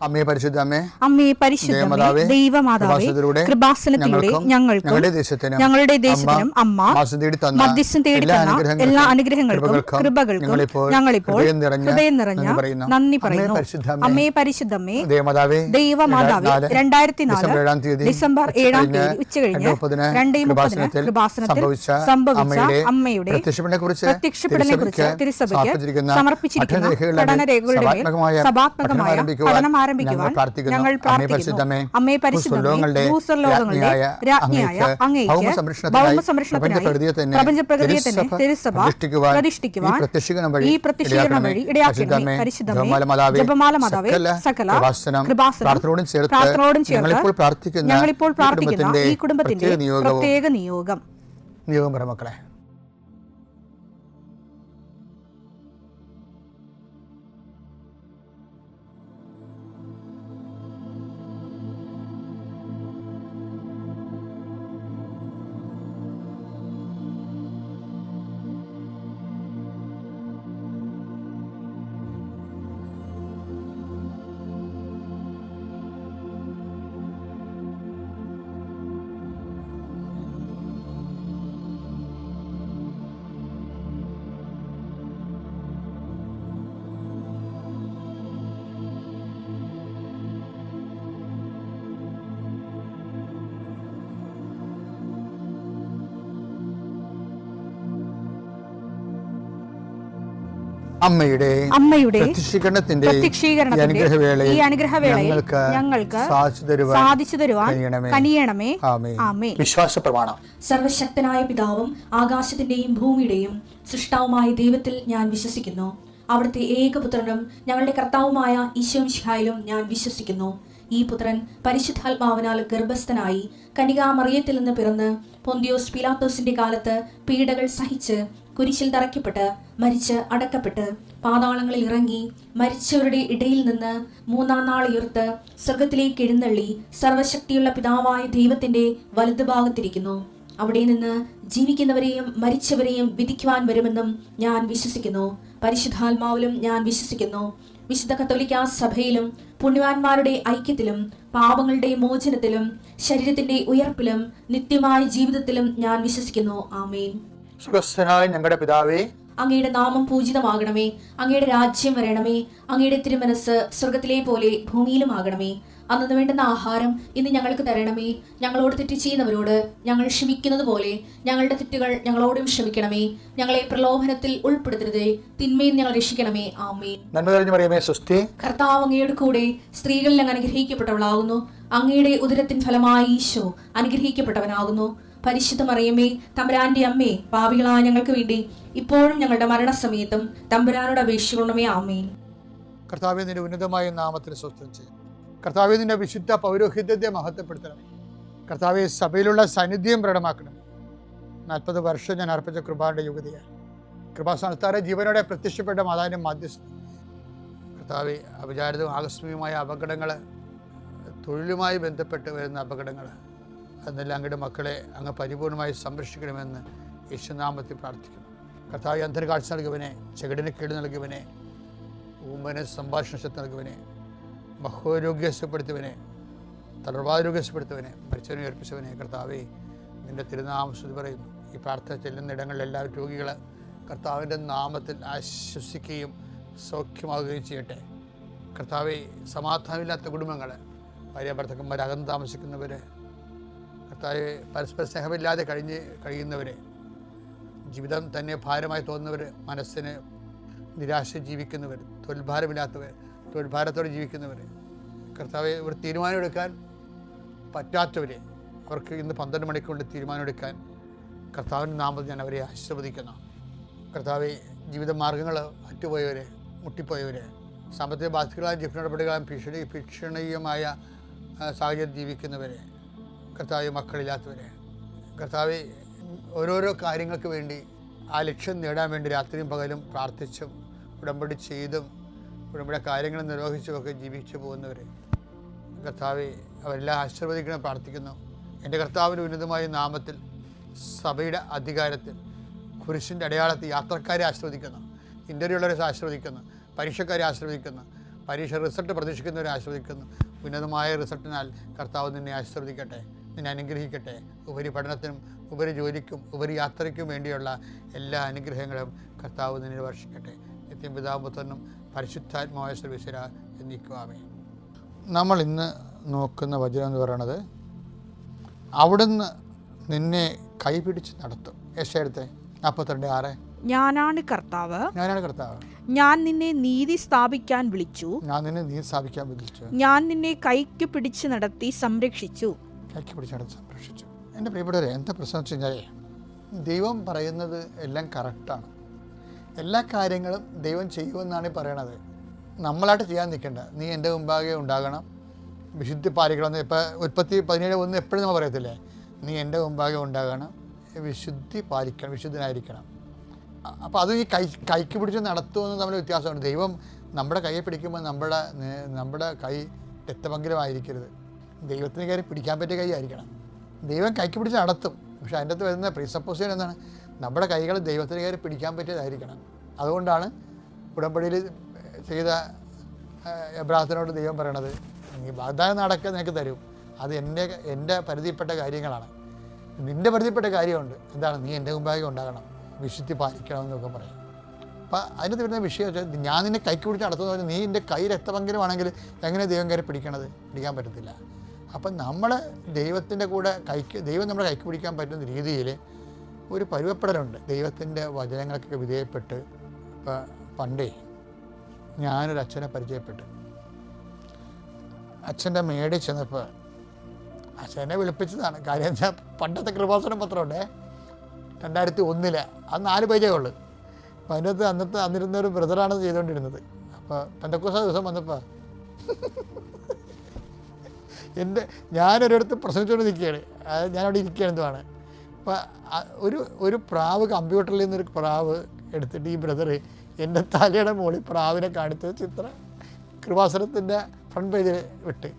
അമ്മേ പരിശുദ്ധമേ, അമ്മേ പരിശുദ്ധമേ, ദൈവമാതാവേ, കൃപാസനത്തിലൂടെ ഞങ്ങൾക്കും ഞങ്ങളുടെ ദേശത്തിനും അമ്മ മധ്യസ്ഥം തേടി തന്ന എല്ലാ അനുഗ്രഹങ്ങൾക്കും കൃപകൾക്കും ഞങ്ങളിപ്പോൾ ഹൃദയം നിറഞ്ഞ നന്ദി പറയുന്നു. അമ്മേ പരിശുദ്ധമേ, ദൈവമാതാവേ, 2004 ഡിസംബർ 7 ഉച്ചകഴിഞ്ഞ് 2:30 കൃപാസനത്തിൽ സംഭവിച്ച അമ്മയുടെ പ്രത്യക്ഷപ്പെടലിനെക്കുറിച്ച് തിരുസഭയ്ക്ക് സമർപ്പിച്ചിരിക്കുന്ന പഠനരേഖകളുടെ മേൽ സഭാത്മകമായ പഠനം ആരംഭിക്കുവാൻ ഞങ്ങൾ പ്രാർത്ഥിക്കുന്നു. അമ്മേ പരിശുദ്ധമേ, ഭൂസ്വർലോകങ്ങളുടെ രാജ്ഞിയായ അങ്ങേയ്ക്ക് ഭൗമസംരക്ഷണത്തിനായി പ്രപഞ്ചപ്രകൃതിയെ തന്നെ തിരുസഭ പ്രതിഷ്ഠിക്കുവാൻ ഈ പ്രത്യക്ഷീകരണം വഴി ഇടയാക്കണമേ. പരിശുദ്ധമേ, ജപമാല മാതാവേ, സകല കൃപാസനം പ്രാർത്ഥനയോടും ചേർത്ത് ഞങ്ങളിപ്പോൾ പ്രാർത്ഥിക്കുന്ന ഈ കുടുംബത്തിന്റെ പ്രത്യേക നിയോഗം മക്കളെ. അമ്മയുടെ പ്രത്യക്ഷീകരണത്തിന്റെ ഈ അനുഗ്രഹവേളയിൽ ഞങ്ങൾക്ക് സാധിച്ചു തരുവാൻ കനിയണമേ. ആമേൻ. വിശ്വാസ പ്രമാണം. സർവശക്തനായ പിതാവും ആകാശത്തിന്റെയും ഭൂമിയുടെയും സൃഷ്ടാവുമായ ദൈവത്തിൽ ഞാൻ വിശ്വസിക്കുന്നു. അവിടുത്തെ ഏകപുത്രനും ഞങ്ങളുടെ കർത്താവുമായ ഈശോമിശിഹായിലും ഞാൻ വിശ്വസിക്കുന്നു. ഈ പുത്രൻ പരിശുദ്ധാത്മാവിനാൽ ഗർഭസ്ഥനായി കന്യകാമറിയത്തിൽ നിന്ന് പിറന്ന് പൊന്തിയോസ് പീലാത്തോസിന്റെ കാലത്ത് പീഡകൾ സഹിച്ച് കുരിശിൽ തറയ്ക്കപ്പെട്ട് മരിച്ച് അടക്കപ്പെട്ട് പാതാളങ്ങളിൽ ഇറങ്ങി മരിച്ചവരുടെ ഇടയിൽ നിന്ന് 3-ാം നാൾ ഉയർത്ത് സ്വർഗത്തിലേക്ക് എഴുന്നള്ളി സർവശക്തിയുള്ള പിതാവായ ദൈവത്തിന്റെ വലതുഭാഗത്തിരിക്കുന്നു. അവിടെ നിന്ന് ജീവിക്കുന്നവരെയും മരിച്ചവരെയും വിധിക്കുവാൻ വരുമെന്നും ഞാൻ വിശ്വസിക്കുന്നു. പരിശുദ്ധാത്മാവിലും ഞാൻ വിശ്വസിക്കുന്നു. വിശുദ്ധ കത്തോലിക്കാ സഭയിലും പുണ്യവാന്മാരുടെ ഐക്യത്തിലും പാപങ്ങളുടെ മോചനത്തിലും ശരീരത്തിന്റെ ഉയർപ്പിലും നിത്യമായ ജീവിതത്തിലും ഞാൻ വിശ്വസിക്കുന്നു. ആമേൻ. സ്വർഗ്ഗസ്ഥനായ ഞങ്ങളുടെ പിതാവേ, അങ്ങയുടെ നാമം പൂജിതമാകണമേ. അങ്ങയുടെ രാജ്യം വരണമേ. അങ്ങയുടെ തിരുമനസ് സ്വർഗത്തിലെ പോലെ ഭൂമിയിലും ആകണമേ. അന്നു വേണ്ടുന്ന ആഹാരം ഇന്ന് ഞങ്ങൾക്ക് തരണമേ. ഞങ്ങളോട് തെറ്റ് ചെയ്യുന്നവരോട് ഞങ്ങൾ ക്ഷമിക്കുന്നത് പോലെ ഞങ്ങളുടെ തെറ്റുകൾ ഞങ്ങളോടും ക്ഷമിക്കണമേ. ഞങ്ങളെ പ്രലോഭനത്തിൽ ഉൾപ്പെടുത്തരുതേ, തിന്മയിൽ ഞങ്ങൾ രക്ഷിക്കണമേ. ആമേൻ. കർത്താവ് അങ്ങയുടെ കൂടെ സ്ത്രീകളിൽ അങ്ങ് അനുഗ്രഹിക്കപ്പെട്ടവളാകുന്നു. അങ്ങയുടെ ഉദരത്തിൻ ഫലമായി ഈശോ അനുഗ്രഹിക്കപ്പെട്ടവനാകുന്നു. പരിശുദ്ധ മറിയമേ, തമ്പുരാന്റെ അമ്മേ, പാപികളായ ഞങ്ങൾക്ക് വേണ്ടി ഇപ്പോഴും ഞങ്ങളുടെ മരണസമയത്തും തമ്പുരാനോട് അപേക്ഷിക്കണമേ. ആമേൻ. കർത്താവേ, നിന്റെ ഉന്നതമായ നാമത്തിന് സ്വസ്ഥം ചെയ്യും. കർത്താവേ, നിന്റെ വിശുദ്ധ പൗരോഹിത്യത്തെ മഹത്വപ്പെടുത്തണമേ. കർത്താവെ, സഭയിലുള്ള സാന്നിധ്യം പ്രകടമാക്കണം. 40 വർഷം ഞാൻ അർപ്പിച്ച കൃപാന്റെ യുഗതിയാണ്. കൃപാസ്ഥാനത്താരെ ജീവനോടെ പ്രത്യക്ഷപ്പെട്ട മാതാവിന്റെ മാധ്യസ്ഥം. കർത്താവെ, അവിചാരിതവും ആകസ്മികമായ അപകടങ്ങൾ, തൊഴിലുമായി ബന്ധപ്പെട്ട് വരുന്ന അപകടങ്ങൾ, എന്നെല്ലാം അങ്ങയുടെ മക്കളെ അങ്ങ് പരിപൂർണമായി സംരക്ഷിക്കണമെന്ന് യേശുനാമത്തിൽ പ്രാർത്ഥിക്കുന്നു. കർത്താവ്, അന്തർകാഴ്ച നൽകുവനെ, ചെകിടിന് കേട് നൽകുവനെ, ഊമ്പന് സംഭാഷണ ശക്തി നൽകുവനെ, മഹോരോഗ്യപ്പെടുത്തുവനെ, തളർവാരോഗ്യപ്പെടുത്തുവനെ, മരിച്ചവനെ ഉയർപ്പിച്ചവനെ, കർത്താവെ, നിന്റെ തിരുനാമസ്തുതി പറയുന്നു. ഈ പ്രാർത്ഥന ചെല്ലുന്ന ഇടങ്ങളിൽ എല്ലാ രോഗികൾ കർത്താവിൻ്റെ നാമത്തിൽ ആശ്വസിക്കുകയും സൗഖ്യമാകുകയും ചെയ്യട്ടെ. കർത്താവെ, സമാധാനമില്ലാത്ത കുടുംബങ്ങൾ, ഭാര്യ ഭർത്താക്കന്മാർ അകന്ന് താമസിക്കുന്നവർ, കർത്താവെ, പരസ്പര സ്നേഹമില്ലാതെ കഴിയുന്നവർ, ജീവിതം തന്നെ ഭാരമായി തോന്നുന്നവർ, മനസ്സിന് നിരാശ ജീവിക്കുന്നവർ, തൊഴിൽഭാരമില്ലാത്തവർ, തൊഴിൽഭാരത്തോടെ ജീവിക്കുന്നവർ, കർത്താവെ, ഒരു തീരുമാനമെടുക്കാൻ പറ്റാത്തവർ, അവർക്ക് ഇന്ന് 12 മണിക്കൊണ്ട് തീരുമാനമെടുക്കാൻ കർത്താവിൻ്റെ നാമത്തിൽ ഞാൻ അവരെ ആശീർവദിക്കുന്നു. കർത്താവെ, ജീവിത മാർഗങ്ങൾ അറ്റുപോയവർ, മുട്ടിപ്പോയവർ, സാമ്പത്തിക ബാധ്യതകളായും ജീവന നടപടികളായും ഭീഷണീയമായ സാഹചര്യം ജീവിക്കുന്നവർ, കർത്താവെ, മക്കളില്ലാത്തവർ, കർത്താവെ, ഓരോരോ കാര്യങ്ങൾക്ക് വേണ്ടി ആ ലക്ഷ്യം നേടാൻ വേണ്ടി രാത്രിയും പകലും പ്രാർത്ഥിച്ചും ഉടമ്പടി ചെയ്തും ഉടമ്പടി കാര്യങ്ങൾ നിർവഹിച്ചുമൊക്കെ ജീവിച്ചു പോകുന്നവർ, കർത്താവെ, അവരെല്ലാം ആശീർവദിക്കണം പ്രാർത്ഥിക്കുന്നു. എൻ്റെ കർത്താവിൻ്റെ ഉന്നതമായ നാമത്തിൽ സഭയുടെ അധികാരത്തിൽ കുരിശിൻ്റെ അടയാളത്തിൽ യാത്രക്കാരെ ആശീർവദിക്കുന്നു, ഇൻ്റർവ്യൂള്ളവരെ ആശീർവദിക്കുന്നു, പരീക്ഷക്കാരെ ആശീർവദിക്കുന്നു, പരീക്ഷ റിസൾട്ട് പ്രതീക്ഷിക്കുന്നവരെ ആസ്വദിക്കുന്നു. ഉന്നതമായ റിസൾട്ടിനാൽ കർത്താവ് നിന്നെ ആശീർവദിക്കട്ടെ, നിന്നെ അനുഗ്രഹിക്കട്ടെ. ഉപരിപഠനത്തിനും ഉപരിജോലിക്കും ഉപരിയാത്രയ്ക്കും വേണ്ടിയുള്ള എല്ലാ അനുഗ്രഹങ്ങളും കർത്താവ് നിന്നെ വർഷിക്കട്ടെ. നിത്യം പിതാവും പുത്രനും പരിശുദ്ധാത്മാവായ സർവീശ്വര എന്നേക്കുമാമേ. നമ്മൾ ഇന്ന് നോക്കുന്ന വചനം എന്ന് പറയുന്നത്, അവിടുന്ന് നിന്നെ കൈപിടിച്ച് നടത്തും. യെശയ്യാ 42:6. ഞാനാണ് കർത്താവ്, ഞാൻ നിന്നെ നീതി സ്ഥാപിക്കാൻ വിളിച്ചു, ഞാൻ നിന്നെ കൈക്ക് പിടിച്ച് നടത്തി സംരക്ഷിച്ചു. എൻ്റെ പ്രിയപ്പെട്ടവരെ, എന്താ പ്രശ്നം വെച്ച് കഴിഞ്ഞാൽ, ദൈവം പറയുന്നത് എല്ലാം കറക്റ്റാണ്. എല്ലാ കാര്യങ്ങളും ദൈവം ചെയ്യുമെന്നാണ് ഈ പറയണത്. നമ്മളായിട്ട് ചെയ്യാൻ നിൽക്കേണ്ട. നീ എൻ്റെ മുമ്പാകെ ഉണ്ടാകണം, വിശുദ്ധി പാലിക്കണമെന്ന്. ഇപ്പോൾ ഉൽപ്പത്തി 17:1 എപ്പോഴും നമ്മൾ പറയത്തില്ലേ, നീ എൻ്റെ മുമ്പാകെ ഉണ്ടാകണം, വിശുദ്ധി പാലിക്കണം, വിശുദ്ധനായിരിക്കണം. അപ്പോൾ അത് ഈ കൈക്ക് പിടിച്ച് നടത്തുമെന്ന് തമ്മിൽ വ്യത്യാസമുണ്ട്. ദൈവം നമ്മുടെ കൈയെ പിടിക്കുമ്പോൾ നമ്മുടെ കൈ രക്തപങ്കിലമായിരിക്കരുത്. ദൈവത്തിന് കയറി പിടിക്കാൻ പറ്റിയ കൈ ആയിരിക്കണം. ദൈവം കൈക്ക് പിടിച്ച് നടത്തും, പക്ഷേ അതിൻ്റെ അകത്ത് വരുന്ന പ്രീസപ്പോസിഷൻ എന്താണ്? നമ്മുടെ കൈകൾ ദൈവത്തിന് കയറി പിടിക്കാൻ പറ്റിയതായിരിക്കണം. അതുകൊണ്ടാണ് ഉടമ്പടിയിൽ ചെയ്ത എബ്രാഹത്തിനോട് ദൈവം പറയണത്, നീ വാഗ്ദാനം നടക്കാൻ നിനക്ക് തരും, അത് എൻ്റെ പരിധിപ്പെട്ട കാര്യങ്ങളാണ്. നിൻ്റെ പരിധിപ്പെട്ട കാര്യമുണ്ട്, എന്താണ്? നീ എൻ്റെ മുമ്പാകെ ഉണ്ടാകണം, വിശുദ്ധി പാലിക്കണം എന്നൊക്കെ പറയും. അപ്പം അതിനകത്ത് വരുന്ന വിഷയം വെച്ചാൽ, ഞാൻ നിന്നെ കൈക്ക് പിടിച്ച് നടത്തുന്ന പറഞ്ഞാൽ, നീ എൻ്റെ കൈ രക്തപങ്കിലമാണെങ്കിൽ എങ്ങനെ ദൈവം കയറി പിടിക്കാൻ പറ്റത്തില്ല. അപ്പം നമ്മൾ ദൈവത്തിൻ്റെ കൂടെ ദൈവം നമ്മുടെ കൈക്ക് പിടിക്കാൻ പറ്റുന്ന രീതിയിൽ ഒരു പരുവപ്പെടലുണ്ട്. ദൈവത്തിൻ്റെ വചനങ്ങൾക്കൊക്കെ വിധേയപ്പെട്ട്. ഇപ്പം പണ്ടേ ഞാനൊരു അച്ഛനെ പരിചയപ്പെട്ടു. അച്ഛൻ്റെ മേടിൽ ചെന്നപ്പോൾ അച്ഛനെ വിളിപ്പിച്ചതാണ്. കാര്യം വെച്ചാൽ പണ്ടത്തെ കൃപാസനം പത്രമുണ്ടേ, 2001 അത് 4 പേജേ ഉള്ളു. അപ്പം അതിനകത്ത് അന്നിരുന്നൊരു ബ്രദറാണ് ചെയ്തുകൊണ്ടിരുന്നത്. അപ്പോൾ പെന്തക്കോസ്ത ദിവസം വന്നപ്പോൾ ഞാനൊരിടത്ത് പ്രസംഗിച്ചുകൊണ്ട് നിൽക്കുകയാണ്. ഞാനവിടെ ഇരിക്കുകയാണെന്നുമാണ്. അപ്പോൾ ഒരു പ്രാവ്, കമ്പ്യൂട്ടറിൽ നിന്നൊരു പ്രാവ് എടുത്തിട്ട് ഈ ബ്രദർ എൻ്റെ തലയുടെ മുകളിൽ പ്രാവിനെ കാണിച്ച ചിത്രം കൃപാസനത്തിൻ്റെ ഫ്രണ്ട് പേജിൽ വിട്ട്.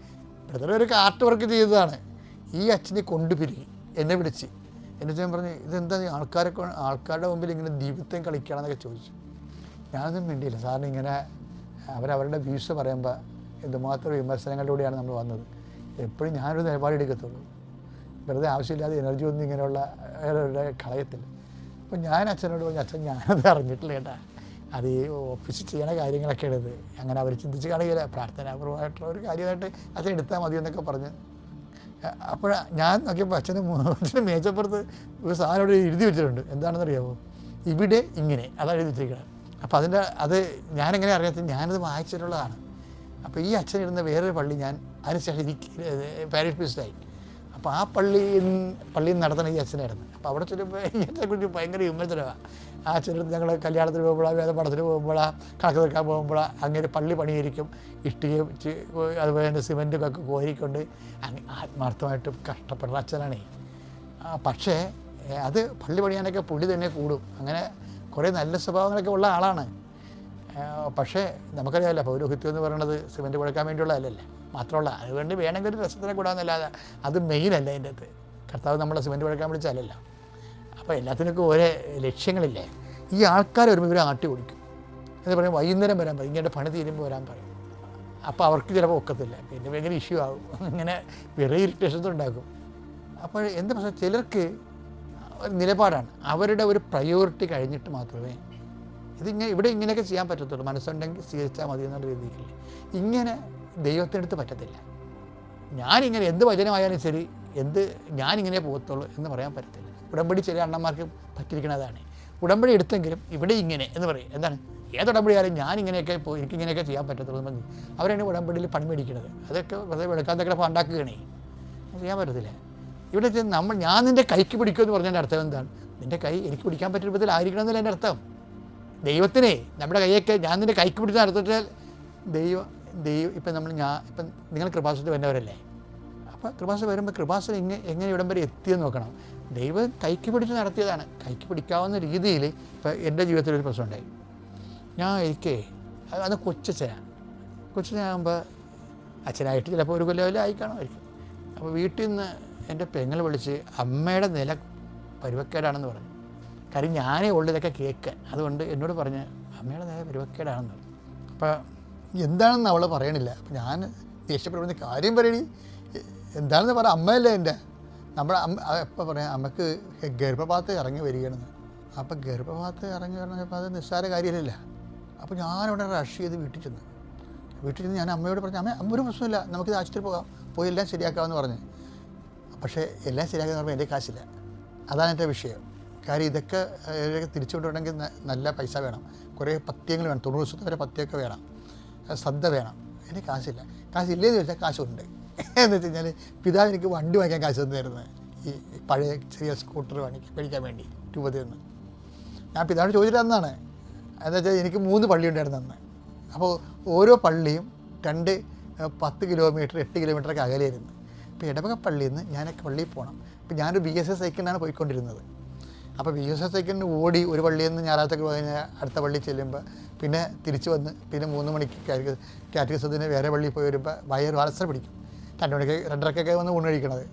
ബ്രദർ ഒരു ആർട്ട് വർക്ക് ചെയ്തതാണ്. ഈ അച്ഛനെ കൊണ്ടുപിരികി എന്നെ വിളിച്ച്. എന്നെ ഞാൻ പറഞ്ഞു, ഇതെന്താ നീ ആൾക്കാരുടെ മുമ്പിൽ ഇങ്ങനെ ദൈവത്തെയും കളിക്കുകയാണെന്നൊക്കെ ചോദിച്ചു. ഞാനൊന്നും വേണ്ടിയില്ല. സാറിന് ഇങ്ങനെ അവരവരുടെ വ്യൂസ് പറയുമ്പോൾ എന്തുമാത്രം വിമർശനങ്ങളിലൂടെയാണ് നമ്മൾ വന്നത്. എപ്പോഴും ഞാനൊരു നിലപാടെടുക്കത്തുള്ളൂ. വെറുതെ ആവശ്യമില്ലാതെ എനർജി ഒന്നും ഇങ്ങനെയുള്ള കളയത്തില്ല. അപ്പോൾ ഞാൻ അച്ഛനോട് പറഞ്ഞു, അച്ഛൻ ഞാനത് അറിഞ്ഞിട്ടില്ല കേട്ടാ, അത് ഈ ഓഫീസിൽ ചെയ്യണ കാര്യങ്ങളൊക്കെ എടുത്ത് അങ്ങനെ അവർ ചിന്തിച്ച് കാണുകയില്ല, പ്രാർത്ഥനാപൂർവമായിട്ടുള്ള ഒരു കാര്യമായിട്ട് അച്ഛൻ എടുത്താൽ മതി എന്നൊക്കെ പറഞ്ഞ്. അപ്പോൾ ഞാൻ നോക്കിയപ്പോൾ അച്ഛന് മേച്ചപ്പുറത്ത് ഒരു സാധനം ഇവിടെ എഴുതി വെച്ചിട്ടുണ്ട്. എന്താണെന്നറിയാമോ? ഇവിടെ ഇങ്ങനെ, അതാണ് എഴുതി വെച്ചിരിക്കുന്നത്. അപ്പോൾ അത് ഞാനെങ്ങനെ അറിയാത്ത, ഞാനത് വായിച്ചിട്ടുള്ളതാണ്. അപ്പോൾ ഈ അച്ഛൻ ഇരുന്ന വേറൊരു പള്ളി ഞാൻ അതിനുശേഷം പാരിഷ് പ്രീസ്റ്റായി. അപ്പോൾ ആ പള്ളിയിൽ നടത്തുന്ന ഈ അച്ഛനായിരുന്നു. അപ്പോൾ അവിടെ ചെല്ലുമ്പോൾ ഈ അച്ഛനെക്കുറിച്ച് ഭയങ്കര വിമർശനമാണ്. ആ അച്ഛനടുത്ത് ഞങ്ങൾ കല്യാണത്തിന് പോകുമ്പോഴാണ്, വേദപാഠത്തിന് പോകുമ്പോഴാണ്, കണക്ക് തീർക്കാൻ പോകുമ്പോഴാണ്, അങ്ങനെ പള്ളി പണിയായിരിക്കും, ഇഷ്ടികയും അതുപോലെ തന്നെ സിമെൻറ്റൊക്കെ കോരിക്കൊണ്ട് ആത്മാർത്ഥമായിട്ട് കഷ്ടപ്പെടുന്ന അച്ഛനാണേ. പക്ഷേ അത് പള്ളി പണിയാനൊക്കെ പുള്ളി തന്നെ കൂടും. അങ്ങനെ കുറേ നല്ല സ്വഭാവങ്ങളൊക്കെ ഉള്ള ആളാണ്. പക്ഷേ നമുക്കറിയാമല്ലോ, പൗരോഹിത്യം എന്ന് പറയുന്നത് സിമെൻറ്റ് കുഴക്കാൻ വേണ്ടിയുള്ളതല്ലല്ലേ, മാത്രമല്ല അതുകൊണ്ട് വേണമെങ്കിൽ ഒരു രസത്തിനെ കൂടാമെന്നല്ലാതെ അത് മെയിനല്ല. അതിൻ്റെ അകത്ത് കർത്താവ് നമ്മളെ സിമെൻറ്റ് കുഴക്കാൻ വിളിച്ചാലല്ല. അപ്പോൾ എല്ലാത്തിനൊക്കെ ഓരോ ലക്ഷ്യങ്ങളില്ലേ. ഈ ആൾക്കാർ വരുമ്പോൾ ഇവരെ ആട്ടി ഓടിക്കും എന്ന് പറയും, വൈകുന്നേരം വരാൻ പറയും, ഇങ്ങനെ പണി തീരുമ്പോൾ വരാൻ പറയും. അപ്പോൾ അവർക്ക് ചിലപ്പോൾ ഒക്കത്തില്ല, പിന്നെ ഭയങ്കര ഇഷ്യൂ ആകും, ഇങ്ങനെ വേറെ ഇറിറ്റേഷൻസ് ഉണ്ടാക്കും. അപ്പോൾ എന്താ പ്രശ്നം, ചിലർക്ക് ഒരു നിലപാടാണ്, അവരുടെ ഒരു പ്രയോറിറ്റി കഴിഞ്ഞിട്ട് മാത്രമേ ഇവിടെ ഇങ്ങനെയൊക്കെ ചെയ്യാൻ പറ്റത്തുള്ളൂ. മനസ്സുണ്ടെങ്കിൽ സ്വീകരിച്ചാൽ മതി എന്നുള്ള രീതിയിൽ ഇങ്ങനെ ദൈവത്തിനടുത്ത് പറ്റത്തില്ല. ഞാനിങ്ങനെ എന്ത് വചനമായാലും ശരി, ഞാനിങ്ങനെ പോകത്തുള്ളൂ എന്ന് പറയാൻ പറ്റത്തില്ല. ഉടമ്പടി ചില അണ്ണന്മാർക്ക് പറ്റിയിരിക്കണതാണ്. ഉടമ്പടി എടുത്തെങ്കിലും ഇവിടെ ഇങ്ങനെ എന്ന് പറയും. എന്താണ്, ഏത് ഉടമ്പടി ആയാലും ഞാനിങ്ങനെയൊക്കെ എനിക്കിങ്ങനെയൊക്കെ ചെയ്യാൻ പറ്റത്തുള്ളൂ എന്ന് അവരാണ് ഉടമ്പടിയിൽ പണി മേടിക്കുന്നത്. അതൊക്കെ വെറുതെ വെളുക്കാന്തൊക്കെ ഉണ്ടാക്കുകയാണേ, ചെയ്യാൻ പറ്റത്തില്ല. ഇവിടെ ഞാൻ നിൻ്റെ കൈക്ക് പിടിക്കുമെന്ന് പറഞ്ഞതിൻ്റെ അർത്ഥം എന്താണ്? നിൻ്റെ കൈ എനിക്ക് പിടിക്കാൻ പറ്റിയ രൂപത്തിലായിരിക്കണം എന്നല്ല എൻ്റെ അർത്ഥം. ദൈവത്തിനെ നമ്മുടെ കൈയൊക്കെ ഞാൻ നിൻ്റെ കൈക്ക് പിടിച്ച് നടത്തിച്ചാൽ ദൈവം ഇപ്പം ഇപ്പം നിങ്ങൾ കൃപാസനത്തിൽ വരുന്നവരല്ലേ. അപ്പോൾ കൃപാസനം വരുമ്പോൾ കൃപാസനം എങ്ങനെ ഇവിടം വരെ എത്തിയെന്ന് നോക്കണം. ദൈവം കൈക്ക് പിടിച്ച് നടത്തിയതാണ്. കൈക്ക് പിടിക്കാവുന്ന രീതിയിൽ ഇപ്പോൾ എൻ്റെ ജീവിതത്തിലൊരു പ്രശ്നം ഉണ്ടായി. അത് കൊച്ചനാകുമ്പോൾ അച്ഛനായിട്ട് ചിലപ്പോൾ ഒരു കൊല്ലം ആയി കാണുമായിരിക്കും. അപ്പോൾ വീട്ടിൽ നിന്ന് എൻ്റെ പെങ്ങൾ വിളിച്ച് അമ്മയുടെ നില പരുവക്കേടാണെന്ന് പറഞ്ഞു. കാര്യം ഞാനേ ഉള്ളു ഇതൊക്കെ കേൾക്കാൻ. അതുകൊണ്ട് എന്നോട് പറഞ്ഞ് അമ്മയുടെ നില പരുവക്കേടാണെന്ന് പറഞ്ഞു. അപ്പോൾ എന്താണെന്ന് അവൾ പറയണില്ല. അപ്പം ഞാൻ ദേഷ്യപ്പെടുന്ന കാര്യം പറയണി എന്താണെന്ന് പറയാം, അമ്മയല്ലേ എൻ്റെ. നമ്മുടെ അമ്മ എപ്പോൾ പറയാം അമ്മക്ക് ഗർഭപാത്രം ഇറങ്ങി വരികയാണെന്ന്. അപ്പം ഗർഭപാത്രം ഇറങ്ങി വരണപ്പോൾ അത് നിസ്സാര കാര്യമില്ല. അപ്പോൾ ഞാനവിടെ റഷ് ചെയ്ത് വീട്ടിൽ ചെന്ന് ഞാൻ അമ്മയോട് പറഞ്ഞു, അമ്മ ഒരു പ്രശ്നമില്ല, നമുക്കിത് ആശുപത്രി പോകാം, പോയി എല്ലാം ശരിയാക്കാമെന്ന് പറഞ്ഞ്. പക്ഷേ എല്ലാം ശരിയാക്കാന്ന് പറയുമ്പോൾ എൻ്റെ കാശില്ല. അതാണ് എൻ്റെ വിഷയം. കാര്യം ഇതൊക്കെ തിരിച്ചു കൊണ്ടുവരണമെങ്കിൽ നല്ല പൈസ വേണം, കുറേ പത്യങ്ങൾ വേണം, 90 ദിവസത്തെ വരെ പത്യമൊക്കെ വേണം, ശ്രദ്ധ വേണം. എനിക്ക് കാശില്ല. കാശില്ലേന്ന് ചോദിച്ചാൽ കാശുണ്ട്. എന്ന് വെച്ച് കഴിഞ്ഞാൽ പിതാവ് എനിക്ക് വണ്ടി വാങ്ങിക്കാൻ കാശ് തന്നിരുന്നത്, ഈ പഴയ ചെറിയ സ്കൂട്ടർ മേടിക്കാൻ വേണ്ടി രൂപതയിൽ നിന്ന്. ഞാൻ പിതാവിനോട് ചോദിച്ചിട്ട് തന്നാണ്. എന്താ വെച്ചാൽ എനിക്ക് 3 പള്ളി ഉണ്ടായിരുന്നു അന്ന്. അപ്പോൾ ഓരോ പള്ളിയും 10 കിലോമീറ്റർ 8 കിലോമീറ്ററൊക്കെ അകലെയായിരുന്നു. അപ്പോൾ ഇടവക പള്ളിയിൽ നിന്ന് ഞാനൊക്കെ പള്ളിയിൽ പോകണം. അപ്പോൾ ഞാനൊരു BSS സൈക്കിളിനാണ് പോയിക്കൊണ്ടിരുന്നത്. അപ്പോൾ BSS സൈക്കിളിന് ഓടി ഒരു പള്ളിയിൽ നിന്ന് ഞായറാഴ്ചക്ക് കഴിഞ്ഞാൽ അടുത്ത പള്ളിയിൽ ചെല്ലുമ്പോൾ പിന്നെ തിരിച്ച് വന്ന് പിന്നെ 3 മണിക്ക് കാറ്റഗിസത്തിന് വേറെ പള്ളിയിൽ പോയി വരുമ്പോൾ വയറ് വളർച്ച പിടിക്കും. 2 മണിക്ക് 2:30 വന്ന് ഊണ് കഴിക്കണത്